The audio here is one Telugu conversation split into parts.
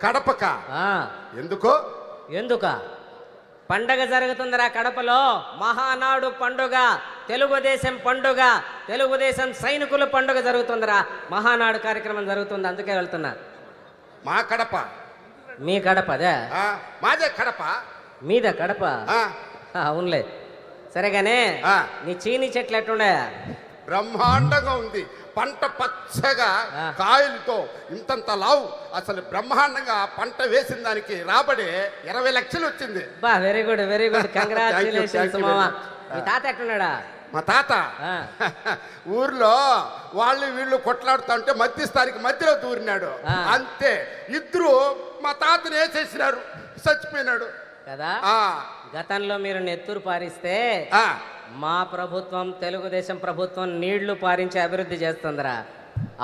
కడపక ఎందుక పండగ జరుగుతుందిరా కడపలో. మహానాడు పండుగ, తెలుగుదేశం పండుగ, తెలుగుదేశం సైనికుల పండుగ జరుగుతుందిరా. మహానాడు కార్యక్రమం జరుగుతుంది, అందుకే వెళ్తున్నా. మా కడప మీ కడప అదే? మాదే కడప. మీద కడప? అవునులే. సరేగానే నీ చీనీ చెట్లు ఎట్లుండే? బ్రహ్మాండంగా ఉంది. పంట పచ్చగా కాయలతో ఇంతంత లావు. అసలు బ్రహ్మాండంగా పంట వేసిన దానికి రాబడి 20 లక్షలు వచ్చింది. బా, very good, very good, congratulations మామా. మీ తాత ఎట్లున్నాడా? మా తాత ఊర్లో వాళ్ళు వీళ్ళు కొట్లాడుతా ఉంటే మధ్యస్థానికి మధ్యలో దూరినాడు అంతే. ఇద్దరు మా తాతని వేసేసినారు, చచ్చిపోయినాడు కదా. గతంలో మీరు నెత్తురు పారిస్తే మా ప్రభుత్వం, తెలుగుదేశం ప్రభుత్వం నీళ్లు పారించి అభివృద్ధి చేస్తుందిరా.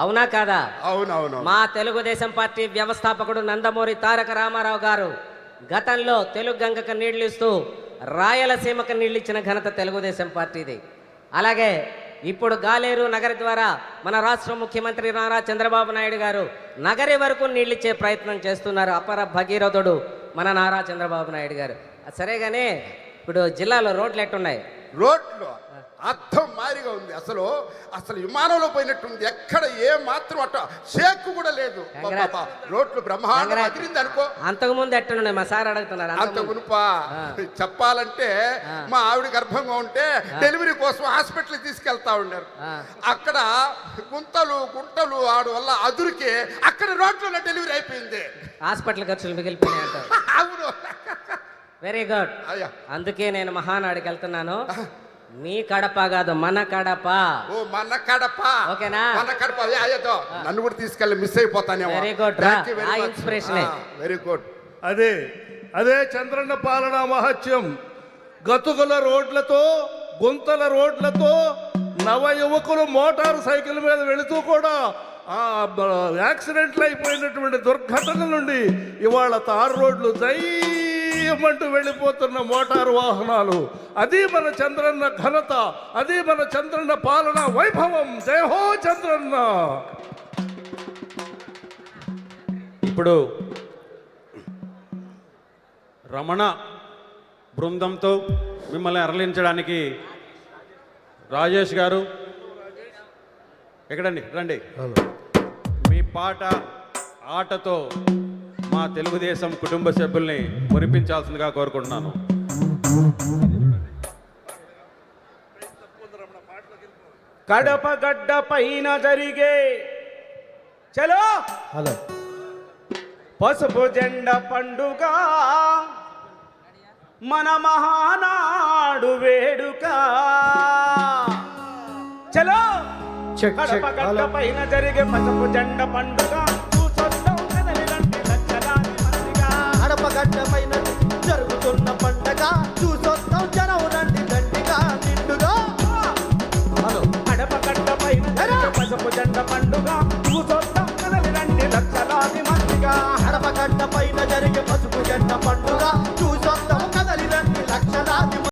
అవునా కాదా? అవునవును. మా తెలుగుదేశం పార్టీ వ్యవస్థాపకుడు నందమూరి తారక రామారావు గారు గతంలో తెలుగు గంగకు నీళ్లు ఇస్తూ రాయలసీమకు నీళ్ళు ఇచ్చిన ఘనత తెలుగుదేశం పార్టీది. అలాగే ఇప్పుడు గాలేరు నగరి ద్వారా మన రాష్ట్ర ముఖ్యమంత్రి నారా చంద్రబాబు నాయుడు గారు నగరి వరకు నీళ్ళిచ్చే ప్రయత్నం చేస్తున్నారు. అపర భగీరథుడు మన నారా చంద్రబాబు నాయుడు గారు. సరేగానే ఇప్పుడు జిల్లాలో రోడ్లు ఎట్టున్నాయి? రోడ్లు అర్థం మారిగా ఉంది. అసలు విమానంలో పోయినట్టుంది. ఎక్కడ ఏ మాత్రం అట్ట షేక్ కూడా లేదు. రోడ్లు బ్రహ్మాండంగా అదిరింది అనుకో. అంతకుముందు ఎట్టున్నాయి మా సార్ అడుగుతున్నారు. అంత మునుపా చెప్పాలంటే మా ఆవిడ గర్భంగా ఉంటే డెలివరీ కోసం హాస్పిటల్కి తీసుకెళ్తా ఉన్నారు. అక్కడ గుంతలు గుంటలు ఆడు వల్ల అదురికి అక్కడ రోడ్లో డెలివరీ అయిపోయింది. హాస్పిటల్ ఖర్చులు మిగిలిపోయినాయి అంటారు. అవును. Very good. అందుకే నేను మహానాడికి వెళ్తున్నాను. మీ కడప కాదు, మన కడప. ఓ మన కడప, ఓకేనా? మన కడప. అయ్యో నన్ను కూడా తీసుకెళ్ళి మిస్ అయిపోతాను. Very good, inspiration. Very good. అదే చంద్రన్న పాలన మహత్యం. గతుకుల రోడ్లతో, గుంతల రోడ్లతో నవ యువకులు మోటార్ సైకిల్ మీద వెళుతూ కూడా యాక్సిడెంట్లు అయిపోయినటువంటి దుర్ఘటనల నుండి ఇవాళ తారు రోడ్లు జయమంటూ వెళ్ళిపోతున్న మోటారు వాహనాలు. అది మన చంద్రన్న ఘనత, అది మన చంద్రన్న పాలన వైభవం. జై హో చంద్రన్న. ఇప్పుడు రమణ బృందంతో మిమ్మల్ని అరలించడానికి రాజేష్ గారు ఎక్కడండి, రండి. మీ పాట ఆటతో మా తెలుగుదేశం కుటుంబ సభ్యుల్ని మురిపించాల్సిందిగా కోరుకుంటున్నాను. కడప గడ్డ పైన జరిగే చలో హలో పసుపు జెండ పండుగ, మన మహానాడు వేడుక. చలో కడప గడ్డ పైన జరిగే పసుపు జెండ పండుగ, కడప గడ్డ పైన జరుగుతున్న పండగ